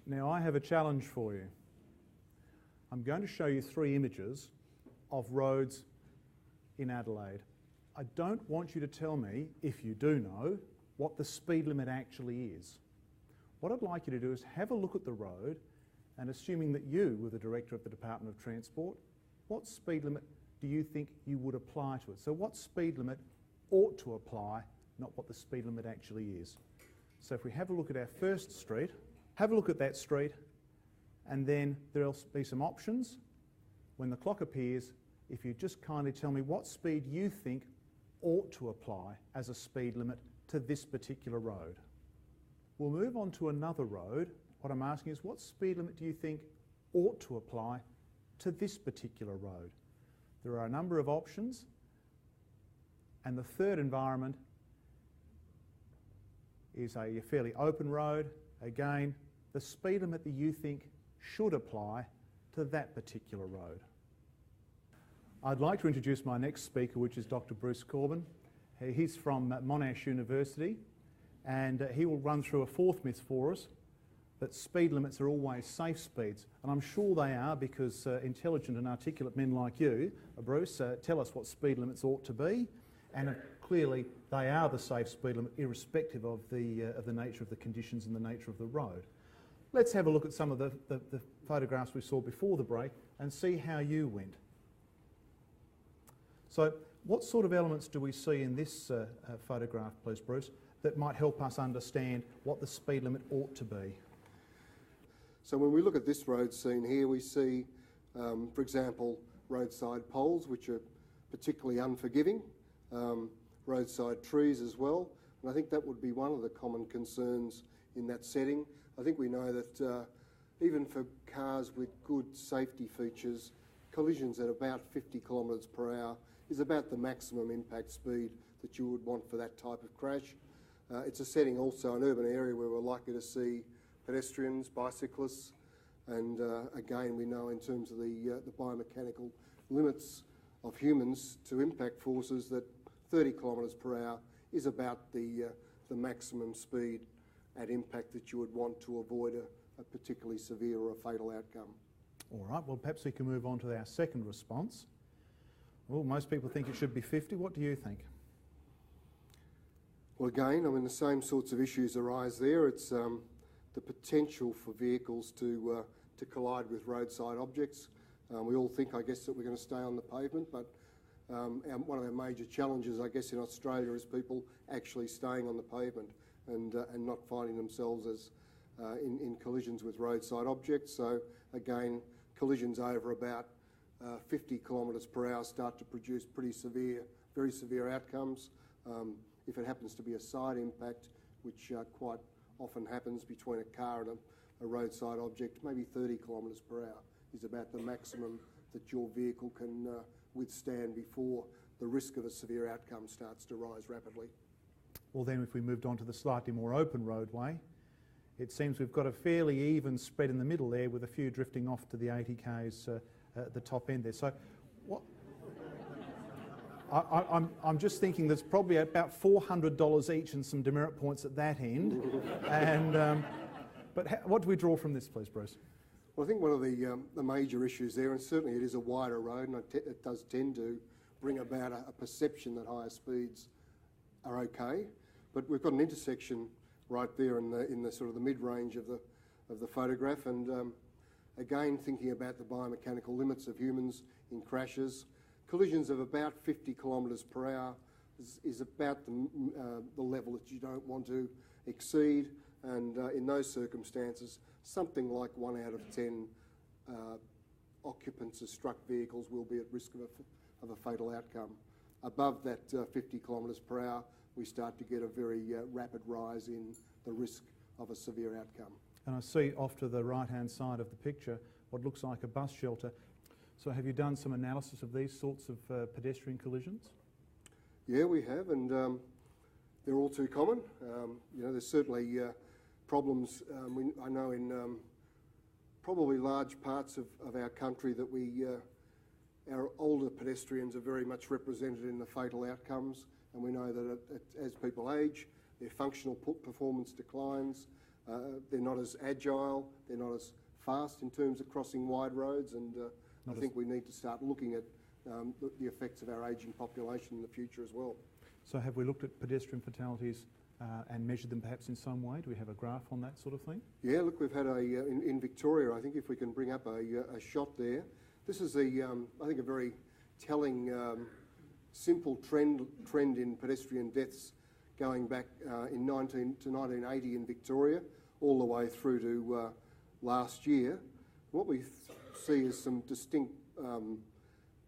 Now I have a challenge for you. I'm going to show you 3 images of roads in Adelaide. I don't want you to tell me, if you do know, what the speed limit actually is. What I'd like you to do is have a look at the road, and assuming that you were the Director of the Department of Transport, what speed limit do you think you would apply to it? So what speed limit ought to apply, not what the speed limit actually is. So if we have a look at our first street, have a look at that street, and then there'll be some options. When the clock appears, if you just kindly tell me what speed you think ought to apply as a speed limit to this particular road. We'll move on to another road. What I'm asking is, what speed limit do you think ought to apply to this particular road? There are a number of options, and the third environment is a fairly open road. Again, the speed limit that you think should apply to that particular road. I'd like to introduce my next speaker, which is Dr. Bruce Corbin. He's from Monash University, and he will run through a 4th myth for us, that speed limits are always safe speeds. And I'm sure they are, because intelligent and articulate men like you, Bruce, tell us what speed limits ought to be, and clearly they are the safe speed limit irrespective of the nature of the conditions and the nature of the road. Let's have a look at some of the photographs we saw before the break and see how you went. So what sort of elements do we see in this photograph, please, Bruce, that might help us understand what the speed limit ought to be? So when we look at this road scene here, we see, for example, roadside poles, which are particularly unforgiving, roadside trees as well, and I think that would be one of the common concerns in that setting. I think we know that even for cars with good safety features, collisions at about 50 kilometres per hour is about the maximum impact speed that you would want for that type of crash. It's a setting also, an urban area, where we're likely to see pedestrians, bicyclists, and again we know in terms of the biomechanical limits of humans to impact forces that 30 kilometres per hour is about the maximum speed at impact that you would want to avoid a particularly severe or a fatal outcome. All right, well perhaps we can move on to our second response. Well, most people think it should be 50. What do you think? Well, again, I mean, the same sorts of issues arise there. It's the potential for vehicles to collide with roadside objects. We all think, I guess, that we're going to stay on the pavement, but one of our major challenges, I guess, in Australia is people actually staying on the pavement and not finding themselves as in collisions with roadside objects. So, again, collisions over about 50 kilometres per hour start to produce pretty severe, very severe outcomes. If it happens to be a side impact, which quite often happens between a car and a roadside object, maybe 30 kilometres per hour is about the maximum that your vehicle can withstand before the risk of a severe outcome starts to rise rapidly. Well then, if we moved on to the slightly more open roadway, it seems we've got a fairly even spread in the middle there, with a few drifting off to the 80 k's at the top end there. So what I'm just thinking there's probably about $400 each and some demerit points at that end. And but what do we draw from this, please, Bruce? Well, I think one of the major issues there, and certainly it is a wider road, and it does tend to bring about a perception that higher speeds are okay, but we've got an intersection right there in the sort of the mid-range of the photograph, and again, thinking about the biomechanical limits of humans in crashes, collisions of about 50 kilometres per hour is about the level that you don't want to exceed, and in those circumstances, something like 1 out of 10 occupants of struck vehicles will be at risk of a fatal outcome. Above that 50 kilometres per hour, we start to get a very rapid rise in the risk of a severe outcome. And I see off to the right-hand side of the picture what looks like a bus shelter. So have you done some analysis of these sorts of pedestrian collisions? Yeah, we have, and they're all too common. You know, there's certainly problems, I know in probably large parts of our country that our older pedestrians are very much represented in the fatal outcomes, and we know that as people age, their functional performance declines, They're not as agile, they're not as fast in terms of crossing wide roads, and I think we need to start looking at the effects of our ageing population in the future as well. So have we looked at pedestrian fatalities and measured them perhaps in some way? Do we have a graph on that sort of thing? Yeah, look, we've had in Victoria, I think if we can bring up a shot there, this is I think a very telling, simple trend in pedestrian deaths going back in 1980 in Victoria, all the way through to last year. What we see is some distinct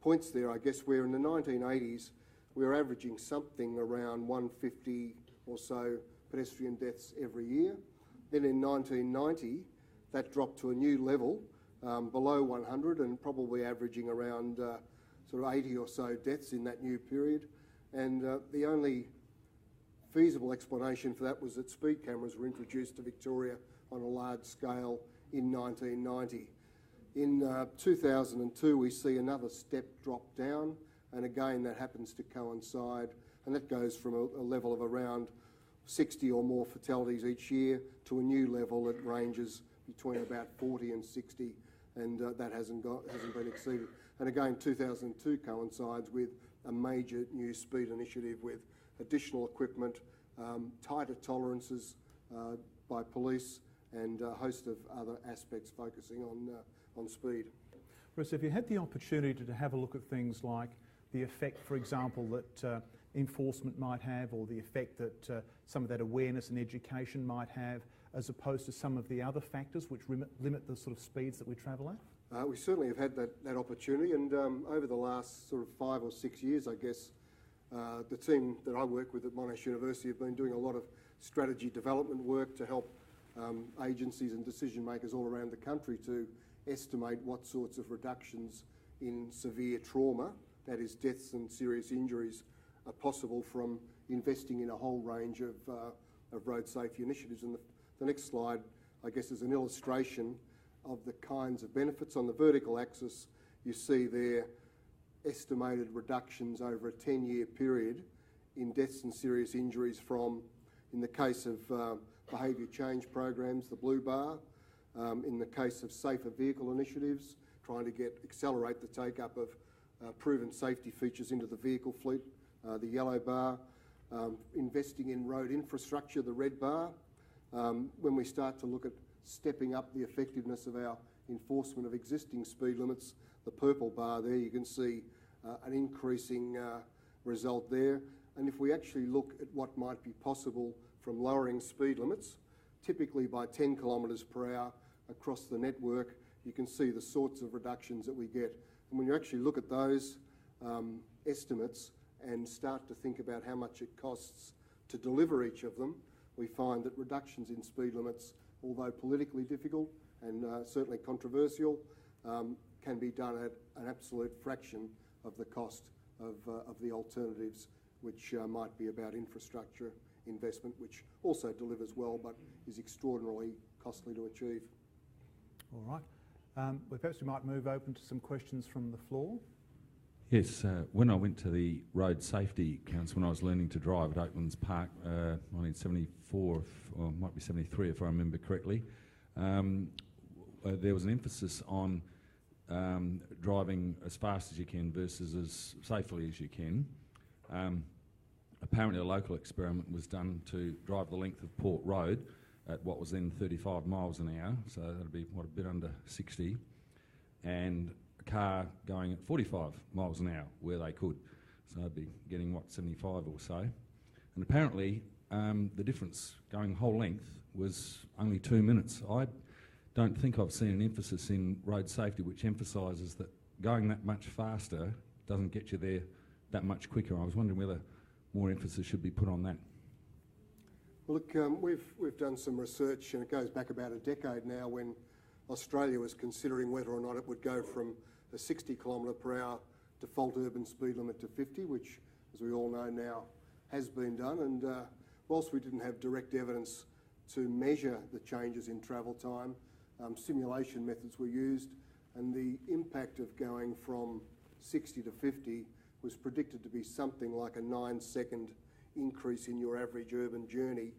points there, I guess, where in the 1980s we were averaging something around 150 or so pedestrian deaths every year. Then in 1990, that dropped to a new level, below 100 and probably averaging around sort of 80 or so deaths in that new period. And the only feasible explanation for that was that speed cameras were introduced to Victoria on a large scale in 1990. In 2002, we see another step drop down, and again that happens to coincide, and that goes from a level of around 60 or more fatalities each year to a new level that ranges between about 40 and 60, and that hasn't been exceeded. And again, 2002 coincides with a major new speed initiative with additional equipment, tighter tolerances by police, and a host of other aspects focusing on speed. Bruce, have you had the opportunity to have a look at things like the effect, for example, that enforcement might have, or the effect that some of that awareness and education might have, as opposed to some of the other factors which limit the sort of speeds that we travel at? We certainly have had that opportunity, and over the last sort of 5 or 6 years, I guess, the team that I work with at Monash University have been doing a lot of strategy development work to help agencies and decision makers all around the country to estimate what sorts of reductions in severe trauma, that is deaths and serious injuries, are possible from investing in a whole range of road safety initiatives. And the next slide, I guess, is an illustration of the kinds of benefits. On the vertical axis, you see there estimated reductions over a 10-year period in deaths and serious injuries from, in the case of behaviour change programs, the blue bar, in the case of safer vehicle initiatives, trying to accelerate the take-up of proven safety features into the vehicle fleet, the yellow bar, investing in road infrastructure, the red bar. When we start to look at stepping up the effectiveness of our enforcement of existing speed limits, the purple bar there, you can see an increasing result there. And if we actually look at what might be possible from lowering speed limits, typically by 10 kilometres per hour across the network, you can see the sorts of reductions that we get. And when you actually look at those estimates and start to think about how much it costs to deliver each of them, we find that reductions in speed limits, although politically difficult and certainly controversial, can be done at an absolute fraction of the cost of the alternatives, which might be about infrastructure investment, which also delivers well but is extraordinarily costly to achieve. All right. Well, perhaps we might move open to some questions from the floor. Yes, when I went to the Road Safety Council when I was learning to drive at Oaklands Park, 1974, or it might be 73 if I remember correctly, there was an emphasis on driving as fast as you can versus as safely as you can. Apparently a local experiment was done to drive the length of Port Road at what was then 35 miles an hour, so that'd be, what, a bit under 60, and a car going at 45 miles an hour where they could. So I'd be getting, what, 75 or so. And apparently the difference going whole length was only 2 minutes. I don't think I've seen an emphasis in road safety which emphasises that going that much faster doesn't get you there that much quicker. I was wondering whether more emphasis should be put on that. Well, look, we've done some research, and it goes back about a decade now, when Australia was considering whether or not it would go from a 60 kilometre per hour default urban speed limit to 50, which, as we all know now, has been done. And whilst we didn't have direct evidence to measure the changes in travel time, simulation methods were used, and the impact of going from 60 to 50 was predicted to be something like a 9-second increase in your average urban journey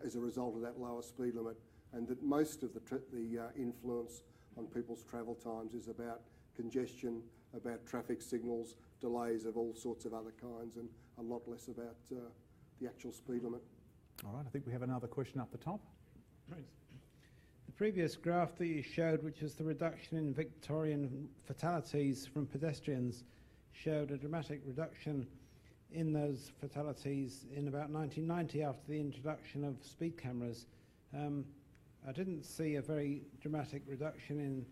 as a result of that lower speed limit, and that most of the influence on people's travel times is about congestion, about traffic signals, delays of all sorts of other kinds, and a lot less about the actual speed limit. All right, I think we have another question up the top. Thanks. The previous graph that you showed, which was the reduction in Victorian fatalities from pedestrians, showed a dramatic reduction in those fatalities in about 1990 after the introduction of speed cameras. I didn't see a very dramatic reduction in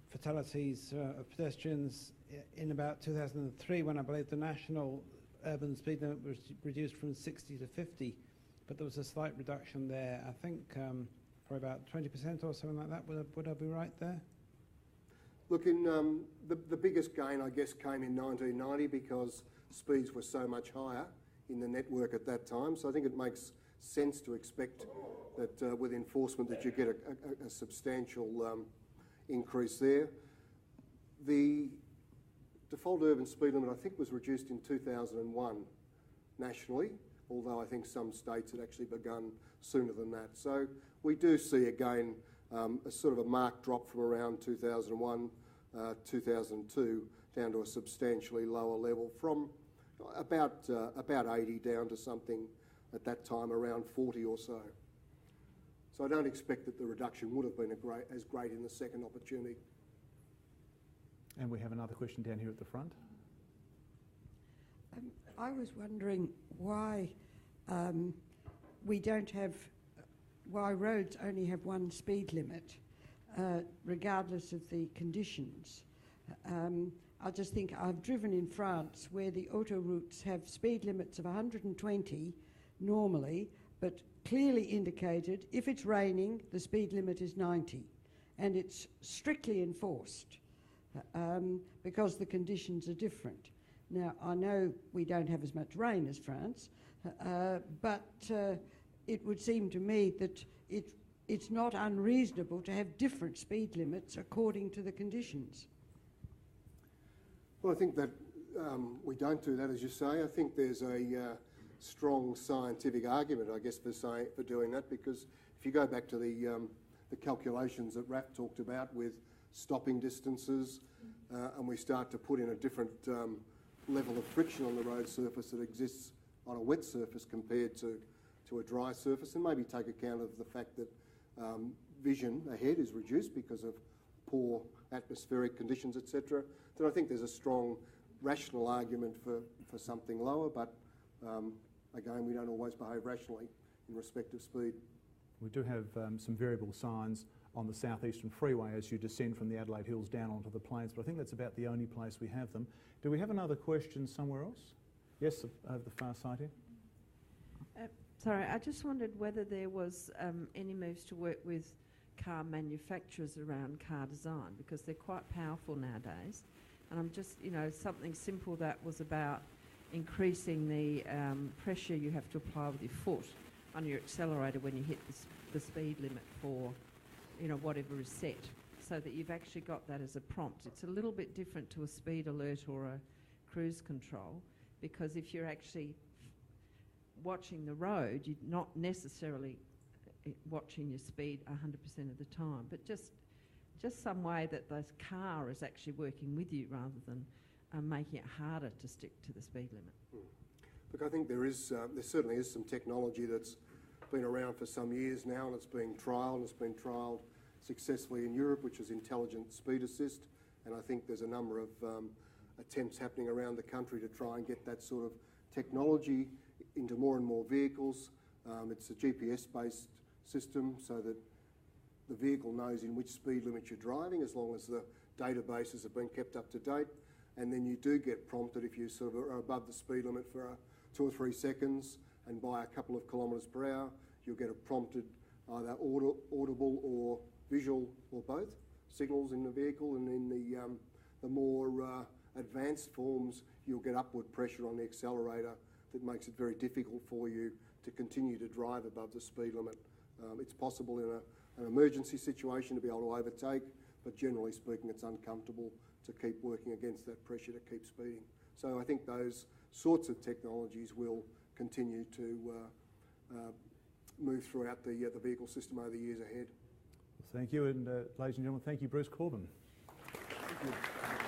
fatalities of pedestrians in about 2003, when I believe the national urban speed limit was reduced from 60 to 50, but there was a slight reduction there, I think for about 20% or something like that. Would I be right there? Look, in the biggest gain, I guess, came in 1990 because speeds were so much higher in the network at that time. So I think it makes sense to expect that with enforcement that you get a substantial increase there. The default urban speed limit, I think, was reduced in 2001 nationally, although I think some states had actually begun sooner than that. So we do see again a sort of a marked drop from around 2001, 2002 down to a substantially lower level, from about 80 down to something at that time around 40 or so. So I don't expect that the reduction would have been as great in the second opportunity. And we have another question down here at the front. I was wondering why we don't have, why roads only have one speed limit, regardless of the conditions. I just think I've driven in France where the autoroutes have speed limits of 120 normally, but clearly indicated if it's raining, the speed limit is 90, and it's strictly enforced because the conditions are different. Now, I know we don't have as much rain as France, but it would seem to me that it's not unreasonable to have different speed limits according to the conditions. Well, I think that we don't do that, as you say. I think there's a strong scientific argument, I guess, for doing that, because if you go back to the calculations that Raf talked about with stopping distances, and we start to put in a different level of friction on the road surface that exists on a wet surface compared to a dry surface, and maybe take account of the fact that vision ahead is reduced because of poor atmospheric conditions, etc., then I think there's a strong rational argument for something lower, but again, we don't always behave rationally in respect of speed. We do have some variable signs on the southeastern freeway as you descend from the Adelaide Hills down onto the plains, but I think that's about the only place we have them. Do we have another question somewhere else? Yes, over the far side here. Sorry, I just wondered whether there was any moves to work with car manufacturers around car design, because they're quite powerful nowadays. And I'm just, something simple that was about increasing the pressure you have to apply with your foot on your accelerator when you hit the speed limit for, whatever is set, so that you've actually got that as a prompt. It's a little bit different to a speed alert or a cruise control, because if you're actually watching the road, you're not necessarily watching your speed 100% of the time, but just some way that the car is actually working with you rather than making it harder to stick to the speed limit. Look, I think there certainly is some technology that's been around for some years now, and it's being trialled, and it's been trialled successfully in Europe, which is intelligent speed assist, and I think there's a number of attempts happening around the country to try and get that sort of technology into more and more vehicles. It's a GPS-based system so that the vehicle knows in which speed limit you're driving, as long as the databases have been kept up to date, and then you do get prompted if you sort of are above the speed limit for 2 or 3 seconds, and by a couple of kilometres per hour, you'll get a prompted either audible or visual or both signals in the vehicle, and in the more advanced forms, you'll get upward pressure on the accelerator that makes it very difficult for you to continue to drive above the speed limit. It's possible in an emergency situation to be able to overtake, but generally speaking, it's uncomfortable to keep working against that pressure to keep speeding. So I think those sorts of technologies will continue to move throughout the vehicle system over the years ahead. Thank you, and ladies and gentlemen, thank you, Bruce Corbin. Thank you.